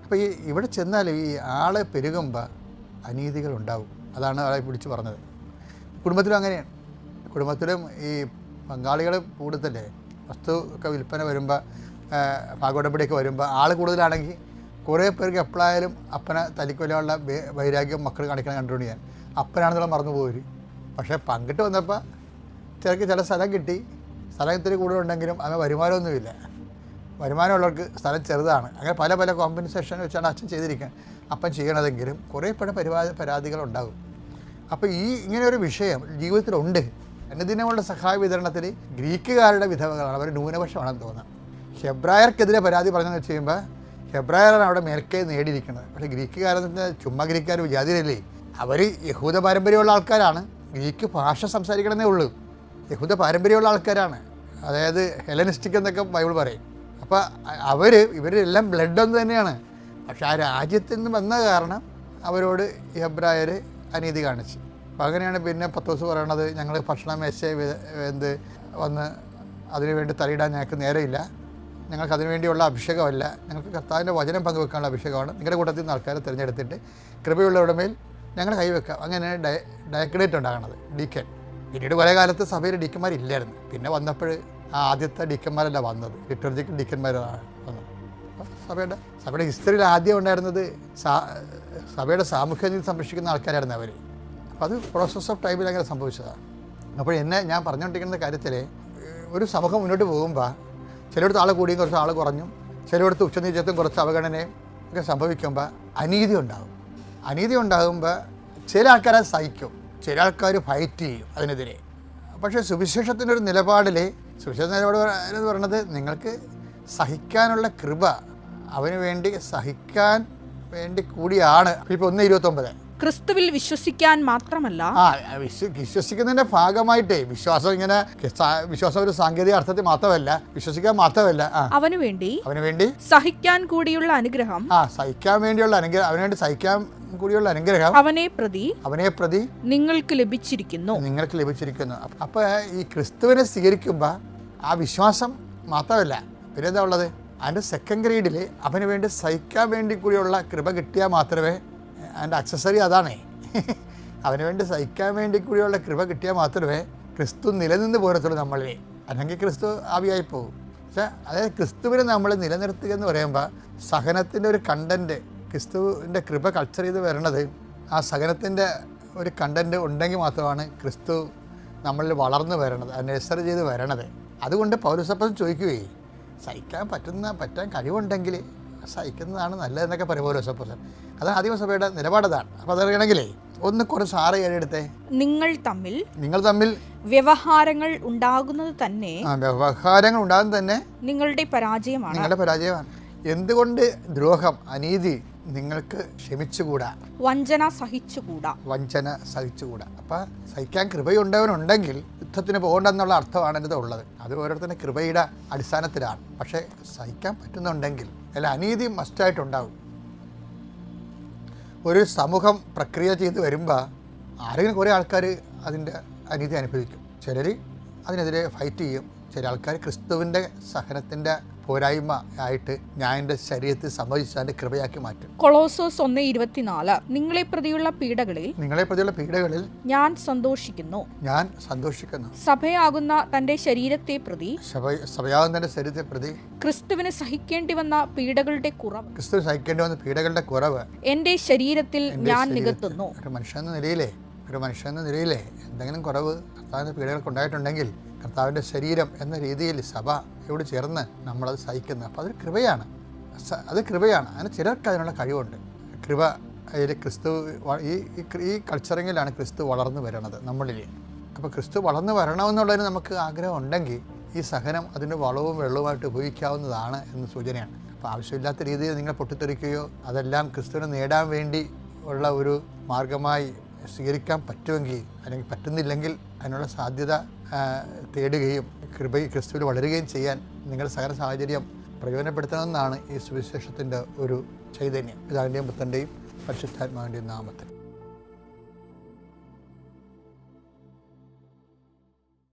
അപ്പോൾ ഇവിടെ ചെന്നാൽ ഈ ആളെ പെരുകുമ്പോൾ അനീതികളുണ്ടാവും. അതാണ് ആളെ പിടിച്ച് പറഞ്ഞത്. കുടുംബത്തിലും അങ്ങനെയാണ്. കുടുംബത്തിലും ഈ പങ്കാളികൾ കൂടുതലേ, വസ്തു ഒക്കെ വിൽപ്പന വരുമ്പോൾ, ഭാഗോടമ്പടിയൊക്കെ വരുമ്പോൾ ആൾ കൂടുതലാണെങ്കിൽ കുറേ പേർക്ക് എപ്പോഴായാലും അപ്പനെ തലിക്കൊല്ലാനുള്ള വൈരാഗ്യം മക്കൾ കാണിക്കണം കണ്ടുകൊണ്ട് ഞാൻ അപ്പനാണെന്നുള്ള മറന്നു പോയി. പക്ഷേ പങ്കിട്ട് വന്നപ്പോൾ ചില സ്ഥലം കിട്ടി, സ്ഥലം ഇത്തിരി കൂടുതലുണ്ടെങ്കിലും അങ്ങനെ വരുമാനമൊന്നുമില്ല. വരുമാനമുള്ളവർക്ക് സ്ഥലം ചെറുതാണ്. അങ്ങനെ പല പല കോമ്പൻസേഷൻ വെച്ചാണ് അച്ഛൻ ചെയ്തിരിക്കുന്നത്, അപ്പൻ ചെയ്യണതെങ്കിലും കുറേ പരാതികളുണ്ടാകും. അപ്പോൾ ഇങ്ങനെ ഒരു വിഷയം ജീവിതത്തിലുണ്ട്. അനുദിനമുള്ള സഹായ വിതരണത്തിൽ ഗ്രീക്കുകാരുടെ വിധവകളാണ്, അവർ ന്യൂനപക്ഷമാണെന്ന് തോന്നാം. ഹെബ്രായർക്കെതിരെ പരാതി പറഞ്ഞതെന്ന് വെച്ച് കഴിയുമ്പോൾ ഹെബ്രായരാണ് അവിടെ മേൽക്കൈ നേടിയിരിക്കുന്നത്. പക്ഷേ ഗ്രീക്കുകാരെന്ന് ചുമ്മാ ഗ്രീക്കുകാർ വിജാതിരല്ലേ, അവർ യഹൂദ പാരമ്പര്യമുള്ള ആൾക്കാരാണ്. ഗ്രീക്ക് ഭാഷ സംസാരിക്കണമെന്നേ ഉള്ളൂ, യഹൂദ പാരമ്പര്യമുള്ള ആൾക്കാരാണ്. അതായത് ഹെലനിസ്റ്റിക് എന്നൊക്കെ ബൈബിൾ പറയും. അപ്പോൾ ഇവരെല്ലാം ബ്ലഡ് ഒന്ന് തന്നെയാണ്. പക്ഷെ ആ രാജ്യത്തിൽ നിന്ന് വന്ന കാരണം അവരോട് ഹെബ്രായർ അനീതി കാണിച്ചു. അപ്പോൾ അങ്ങനെയാണ് പിന്നെ പത്രോസ് പറയണത്, ഞങ്ങൾ ഭക്ഷണമേശ വന്ന് അതിനുവേണ്ടി തലയിടാൻ ഞങ്ങൾക്ക് നേരമില്ല, ഞങ്ങൾക്ക് അതിനുവേണ്ടിയുള്ള അഭിഷേകമല്ല, ഞങ്ങൾക്ക് കർത്താവിൻ്റെ വചനം പങ്കുവെക്കാനുള്ള അഭിഷേകമാണ്. നിങ്ങളുടെ കൂട്ടത്തിൽ നിന്ന് ആൾക്കാരെ തിരഞ്ഞെടുത്തിട്ട് കൃപയുള്ളവരുടെ മേൽ ഞങ്ങൾ കൈവെക്കാം. അങ്ങനെ ഡയക്കഡേറ്റ് ഉണ്ടാകണത് ഡീക്കൻ. പിന്നീട് കുറേ കാലത്ത് സഭയിൽ ഡീക്കന്മാരില്ലായിരുന്നു. പിന്നെ വന്നപ്പോൾ ആദ്യത്തെ ഡീക്കന്മാരല്ല വന്നത്, ലിറ്റർജിക്കൽ ഡീക്കന്മാരാണ് വന്നത്. സഭയുടെ ഹിസ്റ്ററിയിൽ ആദ്യം ഉണ്ടായിരുന്നത് സഭയുടെ സാമൂഹ്യനീതി സംരക്ഷിക്കുന്ന ആൾക്കാരായിരുന്നു അവർ. അപ്പോൾ അത് പ്രോസസ് ഓഫ് ടൈമിൽ അങ്ങനെ സംഭവിച്ചതാണ്. അപ്പോൾ ഞാൻ പറഞ്ഞുകൊണ്ടിരിക്കുന്ന കാര്യത്തിൽ ഒരു സമൂഹം മുന്നോട്ട് പോകുമ്പോൾ ചിലയിടത്ത് ആൾ കൂടിയും കുറച്ച് ആൾ കുറഞ്ഞും, ചിലയിടത്ത് ഉച്ചനീചത്വം കുറച്ച് അവഗണനയും ഒക്കെ സംഭവിക്കുമ്പോൾ അനീതി ഉണ്ടാകും. അനീതി ഉണ്ടാകുമ്പോൾ ചില ആൾക്കാരെ സഹിക്കും, ചില ആൾക്കാർ ഫൈറ്റ് ചെയ്യും അതിനെതിരെ. പക്ഷേ സുവിശേഷത്തിൻ്റെ ഒരു നിലപാടിൽ, സുവിശേഷ നിലപാട് എന്ന് പറയുന്നത് നിങ്ങൾക്ക് സഹിക്കാനുള്ള കൃപ, അവന് വേണ്ടി സഹിക്കാൻ വേണ്ടി കൂടിയാണ്. ഇപ്പോൾ 1:29 ക്രിസ്തുവിൽ വിശ്വസിക്കാൻ മാത്രമല്ല, വിശ്വസിക്കുന്നതിൻ്റെ ഭാഗമായിട്ടേ വിശ്വാസം ഒരു സാങ്കേതിക അർത്ഥത്തിൽ മാത്രമല്ല, വിശ്വസിക്കാൻ മാത്രമല്ല, അവന് വേണ്ടി സഹിക്കാൻ കൂടിയുള്ള അനുഗ്രഹം, സഹിക്കാൻ വേണ്ടിയുള്ള അനുഗ്രഹം, അവന് വേണ്ടി സഹിക്കാൻ കൂടിയുള്ള അനുഗ്രഹം അവനെ പ്രതി നിങ്ങൾക്ക് ലഭിച്ചിരിക്കുന്നു. അപ്പോൾ ഈ ക്രിസ്തുവിനെ സ്വീകരിക്കുമ്പോൾ ആ വിശ്വാസം മാത്രമല്ല, പിന്നെ എന്താ ഉള്ളത്, അതിൻ്റെ സെക്കൻഡ് ഗ്രേഡിൽ അവന് വേണ്ടി സഹിക്കാൻ വേണ്ടി കൂടിയുള്ള കൃപ കിട്ടിയാൽ മാത്രമേ, അതിൻ്റെ അക്സസറി അതാണേ, അവന് വേണ്ടി സഹിക്കാൻ വേണ്ടി കൂടിയുള്ള കൃപ കിട്ടിയാൽ മാത്രമേ ക്രിസ്തു നിലനിന്ന് പോരത്തുള്ളൂ നമ്മളിൽ. അല്ലെങ്കിൽ ക്രിസ്തു ആവിയായി പോകും. പക്ഷേ അതായത് ക്രിസ്തുവിനെ നമ്മൾ നിലനിർത്തുക എന്ന് പറയുമ്പോൾ സഹനത്തിൻ്റെ ഒരു കണ്ടൻറ്റ്, ക്രിസ്തുവിൻ്റെ കൃപ കൾച്ചർ ചെയ്ത് വരണത്, ആ സഹനത്തിൻ്റെ ഒരു കണ്ടൻറ്റ് ഉണ്ടെങ്കിൽ മാത്രമാണ് ക്രിസ്തു നമ്മളിൽ വളർന്നു വരണത്, നഴ്സറി ചെയ്ത് വരണത്. അതുകൊണ്ട് പൗലോസപ്പൻ ചോദിക്കുകയെ പറ്റാൻ കഴിവുണ്ടെങ്കിൽ സഹിക്കുന്നതാണ് നല്ലതെന്നൊക്കെ പറയും പൗലോസപ്പൻ. അതാണ് ആദിമസഭയുടെ നിലപാടതാണ്. അപ്പോൾ അതറിയണമെങ്കിലേ കുറച്ച് 6-7 എടുത്തേ. നിങ്ങൾ തമ്മിൽ വ്യവഹാരങ്ങൾ ഉണ്ടാകുന്നത് തന്നെ നിങ്ങളുടെ പരാജയമാണ്. എന്തുകൊണ്ട് ദ്രോഹം, അനീതി നിങ്ങൾക്ക് ക്ഷമിച്ചുകൂടാ, വഞ്ചന സഹിച്ചുകൂടാ. അപ്പം സഹിക്കാൻ കൃപയുണ്ടവനുണ്ടെങ്കിൽ യുദ്ധത്തിന് പോകണ്ടെന്നുള്ള അർത്ഥമാണ് എൻ്റെ ഉള്ളത്. അത് ഓരോരുത്തരുടെ കൃപയുടെ അടിസ്ഥാനത്തിലാണ്. പക്ഷേ സഹിക്കാൻ പറ്റുന്നുണ്ടെങ്കിൽ അല്ല, അനീതി മസ്റ്റായിട്ടുണ്ടാകും. ഒരു സമൂഹം പ്രക്രിയ ചെയ്ത് വരുമ്പോൾ ആരെങ്കിലും കുറേ ആൾക്കാർ അതിൻ്റെ അനീതി അനുഭവിക്കും. ചിലർ അതിനെതിരെ ഫൈറ്റ് ചെയ്യും. ചില ആൾക്കാർ ക്രിസ്തുവിൻ്റെ സഹനത്തിൻ്റെ പോരായ്മ ആയിട്ട് ഞാൻ എൻ്റെ ശരീരത്തിൽ സമ്മതിച്ച് അതിൻ്റെ കൃപയാക്കി മാറ്റും. കൊളോസോസ് 1:24 നിങ്ങളെ പ്രതിയുള്ള പീഡകളിൽ ഞാൻ സന്തോഷിക്കുന്നു. സഭയാകുന്ന തന്റെ ശരീരത്തെ പ്രതി ക്രിസ്തുവിന് സഹിക്കേണ്ടി വന്ന പീഡകളുടെ കുറവ് എന്റെ ശരീരത്തിൽ ഞാൻ നികത്തുന്നു. ഒരു മനുഷ്യൻ എന്ന നിലയിലെ എന്തെങ്കിലും കുറവ് കർത്താവിൻ്റെ പീഡകൾക്ക് ഉണ്ടായിട്ടുണ്ടെങ്കിൽ കർത്താവിൻ്റെ ശരീരം എന്ന രീതിയിൽ സഭയോട് ചേർന്ന് നമ്മളത് സഹിക്കുന്നത്. അപ്പോൾ അതൊരു കൃപയാണ്. അതിന് ചിലർക്ക് അതിനുള്ള കഴിവുണ്ട്. കൃപ അതിൽ ക്രിസ്തു ഈ കൾച്ചറിങ്ങിലാണ് ക്രിസ്തു വളർന്നു വരണത് നമ്മളിൽ. അപ്പോൾ ക്രിസ്തു വളർന്നു വരണമെന്നുള്ളതിന് നമുക്ക് ആഗ്രഹം ഉണ്ടെങ്കിൽ ഈ സഹനം അതിൻ്റെ വളവും വെള്ളവുമായിട്ട് ഉപയോഗിക്കാവുന്നതാണ് എന്ന് സൂചനയാണ്. അപ്പോൾ ആവശ്യമില്ലാത്ത രീതിയിൽ നിങ്ങൾ പൊട്ടിത്തെറിക്കുകയോ അതെല്ലാം ക്രിസ്തുവിനെ നേടാൻ വേണ്ടി ഉള്ള ഒരു മാർഗമായി സ്വീകരിക്കാൻ പറ്റുമെങ്കിൽ, അല്ലെങ്കിൽ പറ്റുന്നില്ലെങ്കിൽ അതിനുള്ള സാധ്യത തേടുകയും ക്രിസ്തുവിൽ വളരുകയും ചെയ്യാൻ നിങ്ങളുടെ സകല സാഹചര്യം പ്രയോജനപ്പെടുത്തണമെന്നാണ് ഈ സുവിശേഷത്തിൻ്റെ ഒരു ചൈതന്യം. പിതാവിൻ്റെയും പുത്രൻ്റെയും പരിശുദ്ധാത്മാവിൻ്റെയും നാമത്തിൽ.